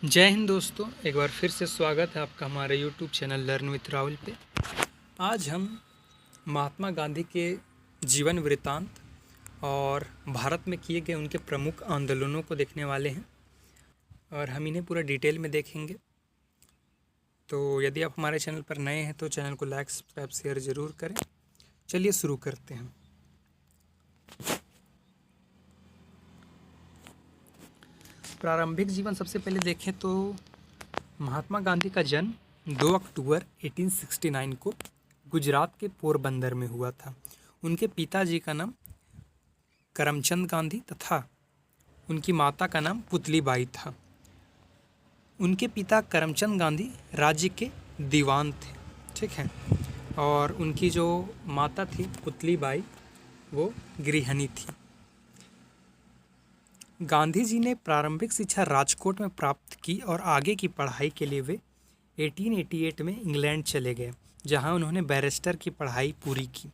जय हिंद दोस्तों, एक बार फिर से स्वागत है आपका हमारे YouTube channel learn with Rahul पे। आज हम महात्मा गांधी के जीवन वृत्तांत और भारत में किए गए उनके प्रमुख आंदोलनों को देखने वाले हैं और हम इन्हें पूरा डिटेल में देखेंगे। तो यदि आप हमारे चैनल पर नए हैं तो चैनल को लाइक सब्सक्राइब शेयर ज़रूर करें। चलिए शुरू करते हैं। प्रारंभिक जीवन सबसे पहले देखें तो महात्मा गांधी का जन्म 2 अक्टूबर 1869 को गुजरात के पोरबंदर में हुआ था। उनके पिताजी का नाम करमचंद गांधी तथा उनकी माता का नाम पुतलीबाई था। उनके पिता करमचंद गांधी राज्य के दीवान थे, ठीक है, और उनकी जो माता थी पुतलीबाई वो गृहिणी थी। गांधी जी ने प्रारंभिक शिक्षा राजकोट में प्राप्त की और आगे की पढ़ाई के लिए वे 1888 में इंग्लैंड चले गए, जहां उन्होंने बैरिस्टर की पढ़ाई पूरी की।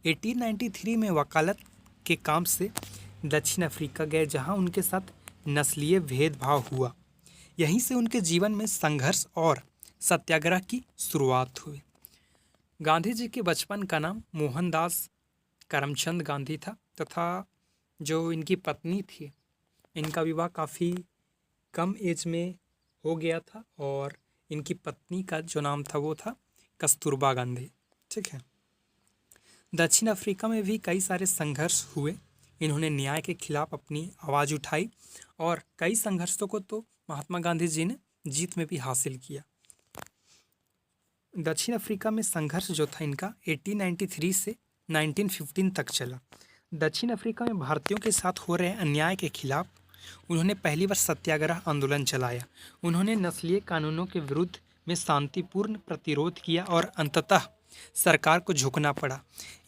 1893 में वकालत के काम से दक्षिण अफ्रीका गए, जहां उनके साथ नस्लीय भेदभाव हुआ। यहीं से उनके जीवन में संघर्ष और सत्याग्रह की शुरुआत हुई। गांधी जी के बचपन का नाम मोहनदास करमचंद गांधी था तथा जो इनकी पत्नी थी, इनका विवाह काफ़ी कम एज में हो गया था और इनकी पत्नी का जो नाम था वो था कस्तूरबा गांधी, ठीक है। दक्षिण अफ्रीका में भी कई सारे संघर्ष हुए। इन्होंने न्याय के खिलाफ अपनी आवाज़ उठाई और कई संघर्षों को तो महात्मा गांधी जी ने जीत में भी हासिल किया। दक्षिण अफ्रीका में संघर्ष जो था इनका 1893 से 1915 तक चला। दक्षिण अफ्रीका में भारतीयों के साथ हो रहे अन्याय के खिलाफ उन्होंने पहली बार सत्याग्रह आंदोलन चलाया। उन्होंने नस्लीय कानूनों के विरुद्ध में शांतिपूर्ण प्रतिरोध किया और अंततः सरकार को झुकना पड़ा।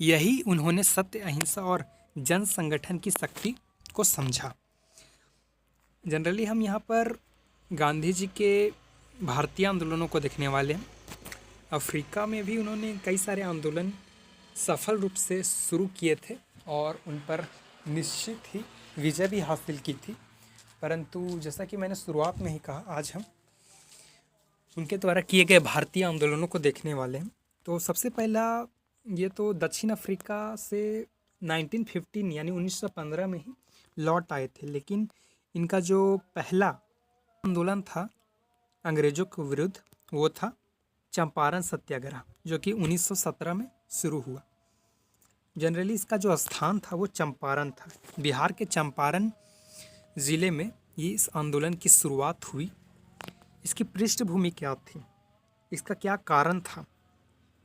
यही उन्होंने सत्य, अहिंसा और जन संगठन की शक्ति को समझा। जनरली हम यहाँ पर गांधी जी के भारतीय आंदोलनों को देखने वाले हैं। अफ्रीका में भी उन्होंने कई सारे आंदोलन सफल रूप से शुरू किए थे और उन पर निश्चित ही विजय भी हासिल की थी, परंतु जैसा कि मैंने शुरुआत में ही कहा, आज हम उनके द्वारा किए गए भारतीय आंदोलनों को देखने वाले हैं। तो सबसे पहला ये तो दक्षिण अफ्रीका से 1915 यानी 1915 में ही लौट आए थे, लेकिन इनका जो पहला आंदोलन था अंग्रेज़ों के विरुद्ध वो था चंपारण सत्याग्रह, जो कि 1917 में शुरू हुआ। जनरली इसका जो स्थान था वो चंपारण था। बिहार के चंपारण ज़िले में ये इस आंदोलन की शुरुआत हुई। इसकी पृष्ठभूमि क्या थी, इसका क्या कारण था?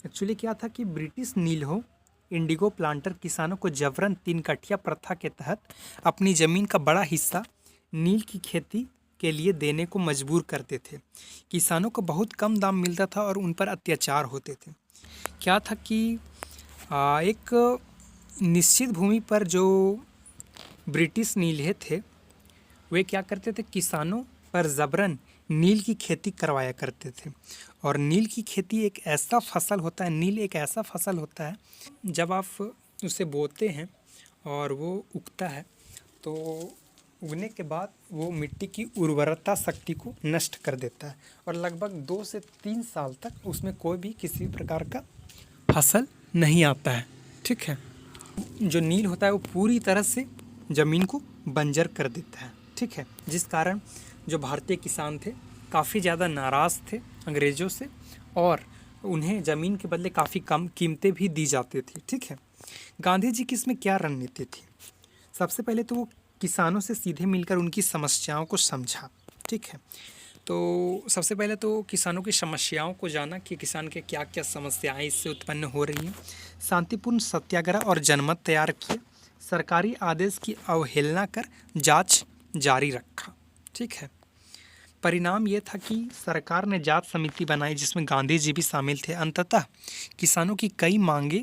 एक्चुअली क्या था कि ब्रिटिश नीलो इंडिगो प्लांटर किसानों को जबरन 3 कठिया प्रथा के तहत अपनी ज़मीन का बड़ा हिस्सा नील की खेती के लिए देने को मजबूर करते थे। किसानों को बहुत कम दाम मिलता था और उन पर अत्याचार होते थे। क्या था कि एक निश्चित भूमि पर जो ब्रिटिश नील्हे थे वे क्या करते थे, किसानों पर ज़बरन नील की खेती करवाया करते थे। और नील की खेती एक ऐसा फसल होता है, नील एक ऐसा फसल होता है, जब आप उसे बोते हैं और वो उगता है तो उगने के बाद वो मिट्टी की उर्वरता शक्ति को नष्ट कर देता है और लगभग 2 से 3 साल तक उसमें कोई भी किसी प्रकार का फसल नहीं आता है, ठीक है। जो नील होता है वो पूरी तरह से ज़मीन को बंजर कर देता है, ठीक है, जिस कारण जो भारतीय किसान थे काफ़ी ज़्यादा नाराज़ थे अंग्रेज़ों से और उन्हें ज़मीन के बदले काफ़ी कम कीमतें भी दी जाती थी, ठीक है। गांधी जी की इसमें क्या रणनीति थी? सबसे पहले तो वो किसानों से सीधे मिलकर उनकी समस्याओं को समझा, ठीक है। तो सबसे पहले तो किसानों की समस्याओं को जाना कि किसान के क्या क्या समस्याएं इससे उत्पन्न हो रही हैं। शांतिपूर्ण सत्याग्रह और जनमत तैयार किए। सरकारी आदेश की अवहेलना कर जांच जारी रखा, ठीक है। परिणाम ये था कि सरकार ने जांच समिति बनाई जिसमें गांधी जी भी शामिल थे। अंततः किसानों की कई मांगें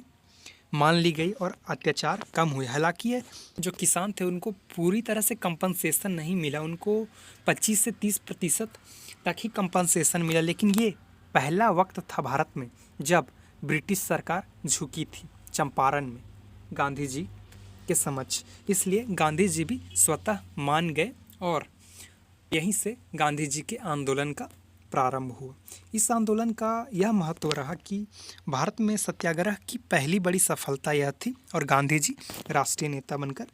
मान ली गई और अत्याचार कम हुए। हालांकि ये जो किसान थे उनको पूरी तरह से कंपनसेशन नहीं मिला, उनको 25 से 30% तक ही कंपनसेशन मिला, लेकिन ये पहला वक्त था भारत में जब ब्रिटिश सरकार झुकी थी चंपारण में गांधी जी के समक्ष। इसलिए गांधी जी भी स्वतः मान गए और यहीं से गांधी जी के आंदोलन का प्रारंभ हुआ। इस आंदोलन का यह महत्व रहा कि भारत में सत्याग्रह की पहली बड़ी सफलता यह थी और गांधी जी राष्ट्रीय नेता बनकर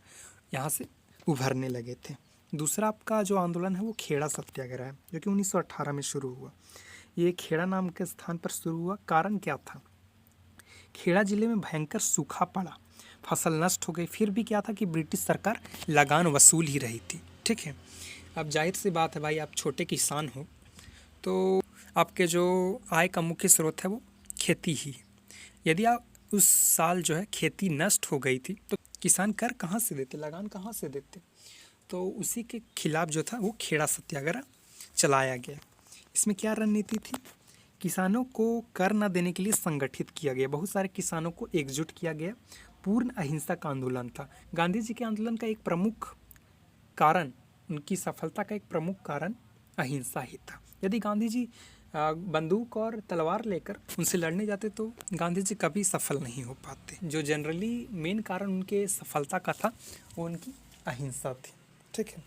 यहाँ से उभरने लगे थे। दूसरा आपका जो आंदोलन है वो खेड़ा सत्याग्रह है, जो कि 1918 में शुरू हुआ। ये खेड़ा नाम के स्थान पर शुरू हुआ। कारण क्या था? खेड़ा जिले में भयंकर सूखा पड़ा, फसल नष्ट हो गई, फिर भी क्या था कि ब्रिटिश सरकार लगान वसूल ही रही थी। ठीक है, अब जाहिर सी बात है भाई, आप छोटे किसान हो तो आपके जो आय का मुख्य स्रोत है वो खेती ही है। यदि आप उस साल जो है खेती नष्ट हो गई थी तो किसान कर कहाँ से देते, लगान कहाँ से देते? तो उसी के खिलाफ जो था वो खेड़ा सत्याग्रह चलाया गया। इसमें क्या रणनीति थी? किसानों को कर न देने के लिए संगठित किया गया, बहुत सारे किसानों को एकजुट किया गया। पूर्ण अहिंसक आंदोलन था। गांधी जी के आंदोलन का एक प्रमुख कारण, उनकी सफलता का एक प्रमुख कारण अहिंसा ही था। यदि गांधी जी बंदूक और तलवार लेकर उनसे लड़ने जाते तो गांधी जी कभी सफल नहीं हो पाते। जो जनरली मेन कारण उनके सफलता का था वो उनकी अहिंसा थी। ठीक है,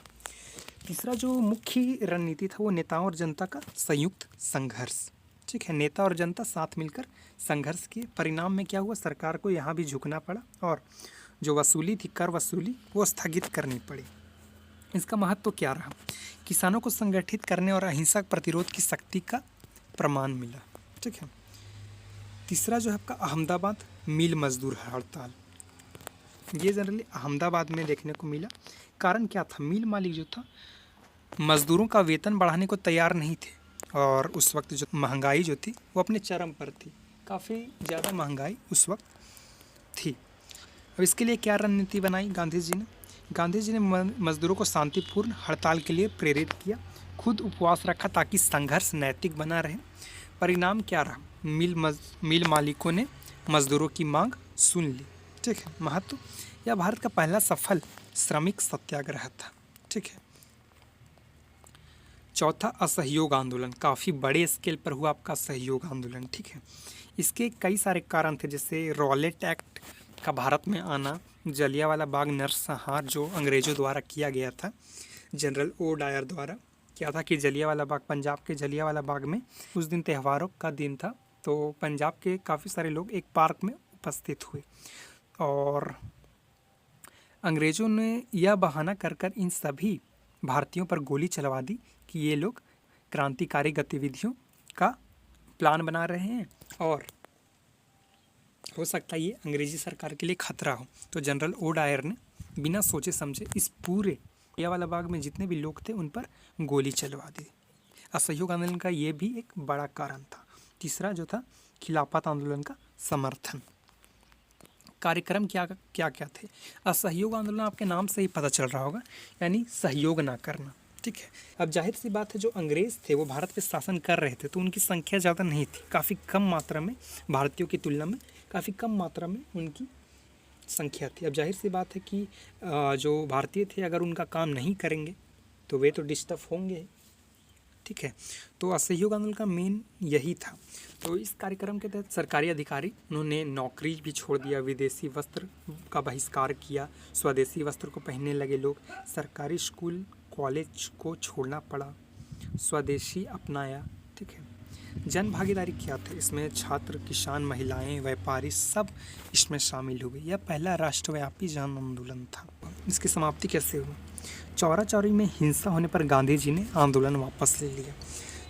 तीसरा जो मुख्य रणनीति था वो नेताओं और जनता का संयुक्त संघर्ष। ठीक है, नेता और जनता साथ मिलकर संघर्ष किए। परिणाम में क्या हुआ? सरकार को यहाँ भी झुकना पड़ा और जो वसूली थी, कर वसूली, वो स्थगित करनी पड़ी। इसका महत्व क्या रहा? किसानों को संगठित करने और अहिंसक प्रतिरोध की शक्ति का प्रमाण मिला। ठीक है, तीसरा जो है आपका अहमदाबाद मिल मजदूर हड़ताल। ये जनरली अहमदाबाद में देखने को मिला। कारण क्या था? मिल मालिक जो था मजदूरों का वेतन बढ़ाने को तैयार नहीं थे और उस वक्त जो महंगाई जो थी वो अपने चरम पर थी। काफ़ी ज़्यादा महंगाई उस वक्त थी। अब इसके लिए क्या रणनीति बनाई गांधी जी ने? गांधी जी ने मजदूरों को शांतिपूर्ण हड़ताल के लिए प्रेरित किया, खुद उपवास रखा ताकि संघर्ष नैतिक बना रहे। परिणाम क्या रहा? मिल मालिकों ने मजदूरों की मांग सुन ली। ठीक है, महत्व, यह भारत का पहला सफल श्रमिक सत्याग्रह था। ठीक है, चौथा असहयोग आंदोलन, काफ़ी बड़े स्केल पर हुआ आपका असहयोग आंदोलन। ठीक है, इसके कई सारे कारण थे, जैसे रॉलेट एक्ट का भारत में आना, जलियांवाला बाग नरसंहार जो अंग्रेज़ों द्वारा किया गया था, जनरल ओ डायर द्वारा। क्या था कि जलियांवाला बाग, पंजाब के जलियांवाला बाग में उस दिन त्योहारों का दिन था, तो पंजाब के काफ़ी सारे लोग एक पार्क में उपस्थित हुए और अंग्रेज़ों ने यह बहाना कर कर इन सभी भारतीयों पर गोली चलवा दी कि ये लोग क्रांतिकारी गतिविधियों का प्लान बना रहे हैं और हो सकता है ये अंग्रेजी सरकार के लिए खतरा हो। तो जनरल ओ डायर ने बिना सोचे समझे इस पूरे जलियांवाला बाग में जितने भी लोग थे उन पर गोली चलवा दी। असहयोग आंदोलन का ये भी एक बड़ा कारण था। तीसरा जो था खिलाफत आंदोलन का समर्थन। कार्यक्रम क्या क्या क्या थे? असहयोग आंदोलन आपके नाम से ही पता चल रहा होगा, यानी सहयोग ना करना। ठीक है, अब जाहिर सी बात है जो अंग्रेज़ थे वो भारत पे शासन कर रहे थे तो उनकी संख्या ज़्यादा नहीं थी, काफ़ी कम मात्रा में, भारतीयों की तुलना में काफ़ी कम मात्रा में उनकी संख्या थी। अब जाहिर सी बात है कि जो भारतीय थे अगर उनका काम नहीं करेंगे तो वे तो डिस्टर्ब होंगे। ठीक है, तो असहयोग आंदोलन का मेन यही था। तो इस कार्यक्रम के तहत सरकारी अधिकारी उन्होंने नौकरी भी छोड़ दिया, विदेशी वस्त्र का बहिष्कार किया, स्वदेशी वस्त्र को पहनने लगे लोग, सरकारी स्कूल कॉलेज को छोड़ना पड़ा, स्वदेशी अपनाया। ठीक है, जन भागीदारी क्या थे? इसमें छात्र, किसान, महिलाएं, व्यापारी सब इसमें शामिल हुए। यह पहला राष्ट्रव्यापी जन आंदोलन था। इसकी समाप्ति कैसे हुई? चौरा चौरी में हिंसा होने पर गांधी जी ने आंदोलन वापस ले लिया।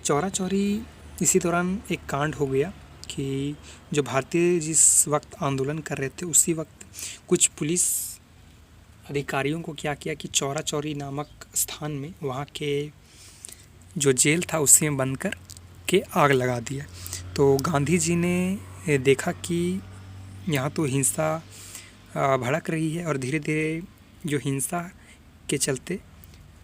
चौरा चौरी इसी दौरान एक कांड हो गया कि जो भारतीय जिस वक्त आंदोलन कर रहे थे उसी वक्त कुछ पुलिस अधिकारियों को क्या किया कि चौरा चौरी नामक स्थान में वहाँ के जो जेल था उसी में बंद कर के आग लगा दिया। तो गांधी जी ने देखा कि यहाँ तो हिंसा भड़क रही है और धीरे धीरे जो हिंसा के चलते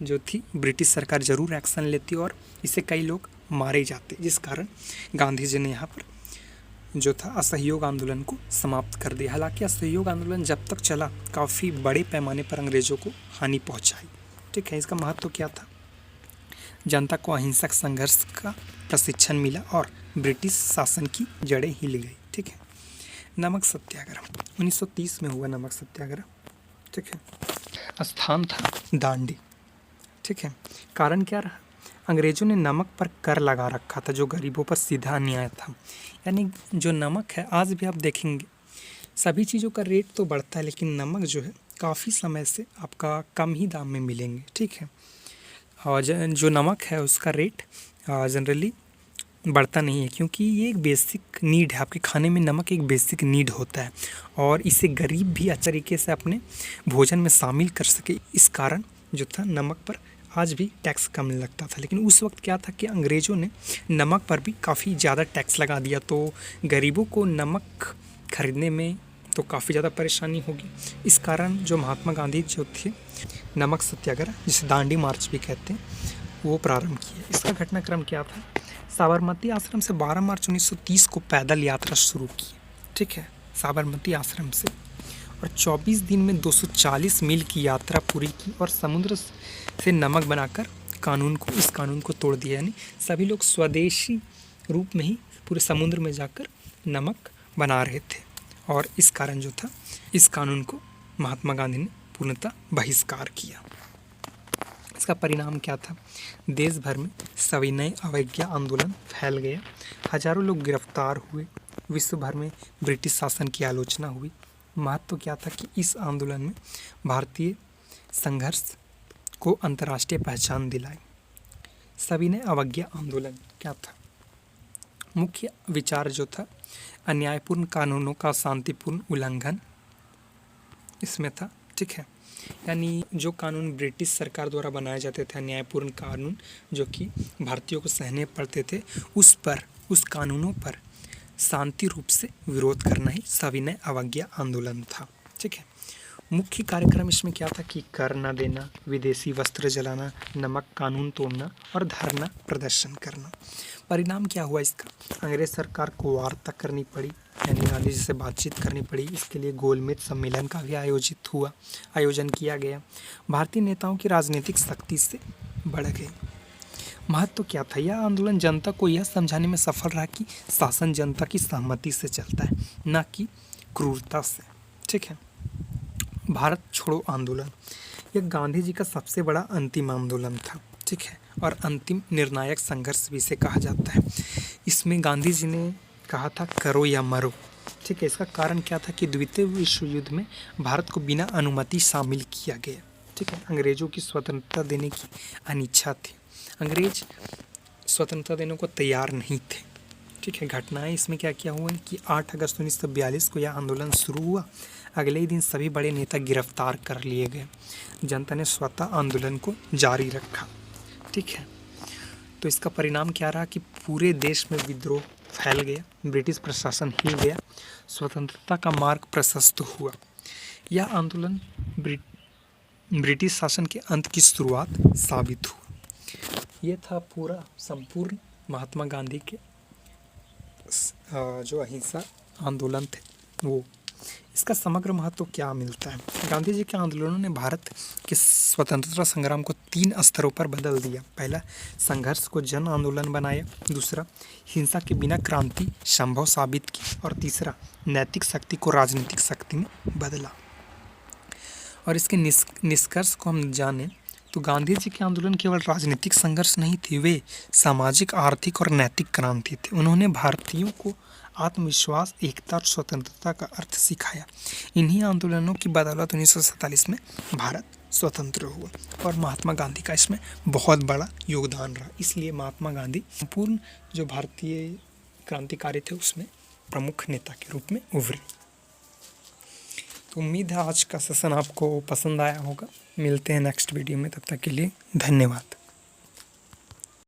जो थी ब्रिटिश सरकार ज़रूर एक्शन लेती और इससे कई लोग मारे जाते, जिस कारण गांधी जी ने यहाँ पर जो था असहयोग आंदोलन को समाप्त कर दिया। हालांकि असहयोग आंदोलन जब तक चला काफ़ी बड़े पैमाने पर अंग्रेज़ों को हानि पहुँचाई। ठीक है, इसका महत्व क्या था? जनता को अहिंसक संघर्ष का प्रशिक्षण मिला और ब्रिटिश शासन की जड़ें हिल गई। ठीक है, नमक सत्याग्रह 1930 में हुआ नमक सत्याग्रह। ठीक है, स्थान था दांडी। ठीक है। कारण क्या रहा? अंग्रेज़ों ने नमक पर कर लगा रखा था जो गरीबों पर सीधा अन्याय था। यानी जो नमक है आज भी आप देखेंगे सभी चीज़ों का रेट तो बढ़ता है, लेकिन नमक जो है काफ़ी समय से आपका कम ही दाम में मिलेंगे, ठीक है। और जो नमक है उसका रेट जनरली बढ़ता नहीं है, क्योंकि ये एक बेसिक नीड है। आपके खाने में नमक एक बेसिक नीड होता है और इसे गरीब भी अच्छे तरीके से अपने भोजन में शामिल कर सके। इस कारण जो था नमक पर आज भी टैक्स कम लगता था। लेकिन उस वक्त क्या था कि अंग्रेज़ों ने नमक पर भी काफ़ी ज़्यादा टैक्स लगा दिया, तो गरीबों को नमक खरीदने में तो काफ़ी ज़्यादा परेशानी होगी। इस कारण जो महात्मा गांधी जो थे नमक सत्याग्रह, जिसे दांडी मार्च भी कहते हैं, वो प्रारंभ किए। इसका घटनाक्रम क्या था? साबरमती आश्रम से 12 मार्च 1930 को पैदल यात्रा शुरू की, ठीक है, साबरमती आश्रम से, और 24 दिन में 240 मील की यात्रा पूरी की और समुद्र से नमक बनाकर इस कानून को तोड़ दिया। यानी सभी लोग स्वदेशी रूप में ही पूरे समुद्र में जाकर नमक बना रहे थे और इस कारण जो था इस कानून को महात्मा गांधी ने पूर्णतः बहिष्कार किया। इसका परिणाम क्या था? देश भर में सविनय अवज्ञा आंदोलन फैल गया, हजारों लोग गिरफ्तार हुए, विश्व भर में ब्रिटिश शासन की आलोचना हुई। महत्व क्या था कि इस आंदोलन में भारतीय संघर्ष को अंतर्राष्ट्रीय पहचान दिलाई। सविनय अवज्ञा आंदोलन क्या था? मुख्य विचार जो था अन्यायपूर्ण कानूनों का शांतिपूर्ण उल्लंघन इसमें था, ठीक है। यानी जो कानून ब्रिटिश सरकार द्वारा बनाए जाते थे, अन्यायपूर्ण कानून जो कि भारतीयों को सहने पड़ते थे, उस कानूनों पर शांति रूप से विरोध करना ही सविनय अवज्ञा आंदोलन था, ठीक है। मुख्य कार्यक्रम इसमें क्या था कि कर न देना, विदेशी वस्त्र जलाना, नमक कानून तोड़ना और धरना प्रदर्शन करना। परिणाम क्या हुआ इसका? अंग्रेज सरकार को वार्ता करनी पड़ी, यानी गांधी जी से बातचीत करनी पड़ी। इसके लिए गोलमेज सम्मेलन का भी आयोजन किया गया। भारतीय नेताओं की राजनीतिक शक्ति से बढ़ गई। महत्व क्या था? यह आंदोलन जनता को यह समझाने में सफल रहा कि शासन जनता की सहमति से चलता है, न कि क्रूरता से, ठीक है। भारत छोड़ो आंदोलन यह गांधी जी का सबसे बड़ा अंतिम आंदोलन था, ठीक है, और अंतिम निर्णायक संघर्ष भी इसे कहा जाता है। इसमें गांधी जी ने कहा था करो या मरो, ठीक है। इसका कारण क्या था कि द्वितीय विश्व युद्ध में भारत को बिना अनुमति शामिल किया गया, ठीक है। अंग्रेजों की स्वतंत्रता देने की अनिच्छा थी, अंग्रेज स्वतंत्रता देने को तैयार नहीं थे, ठीक है। घटनाएं इसमें क्या क्या हुआ कि 8 अगस्त 1942 को यह आंदोलन शुरू हुआ। अगले ही दिन सभी बड़े नेता गिरफ्तार कर लिए गए। जनता ने स्वतः आंदोलन को जारी रखा, ठीक है। तो इसका परिणाम क्या रहा कि पूरे देश में विद्रोह फैल गया, ब्रिटिश प्रशासन हिल गया, स्वतंत्रता का मार्ग प्रशस्त हुआ। यह आंदोलन ब्रिटिश शासन के अंत की शुरुआत साबित हुआ। यह था पूरा संपूर्ण महात्मा गांधी के जो अहिंसा आंदोलन थे वो। इसका समग्र महत्व क्या मिलता है? गांधी जी के आंदोलनों ने भारत के स्वतंत्रता संग्राम को 3 स्तरों पर बदल दिया। पहला, संघर्ष को जन आंदोलन बनाया। दूसरा, हिंसा के बिना क्रांति संभव साबित की। और तीसरा, नैतिक शक्ति को राजनीतिक शक्ति में बदला। और इसके निष्कर्ष को हम जानें तो गांधी जी के आंदोलन केवल राजनीतिक संघर्ष नहीं थे, वे सामाजिक, आर्थिक और नैतिक क्रांति थे। उन्होंने भारतीयों को आत्मविश्वास, एकता और स्वतंत्रता का अर्थ सिखाया। इन्हीं आंदोलनों की बदौलत 1947 में भारत स्वतंत्र हुआ और महात्मा गांधी का इसमें बहुत बड़ा योगदान रहा। इसलिए महात्मा गांधी संपूर्ण जो भारतीय क्रांतिकारी थे उसमें प्रमुख नेता के रूप में उभरे। तो उम्मीद है आज का सेशन आपको पसंद आया होगा। मिलते हैं नेक्स्ट वीडियो में, तब तक के लिए धन्यवाद।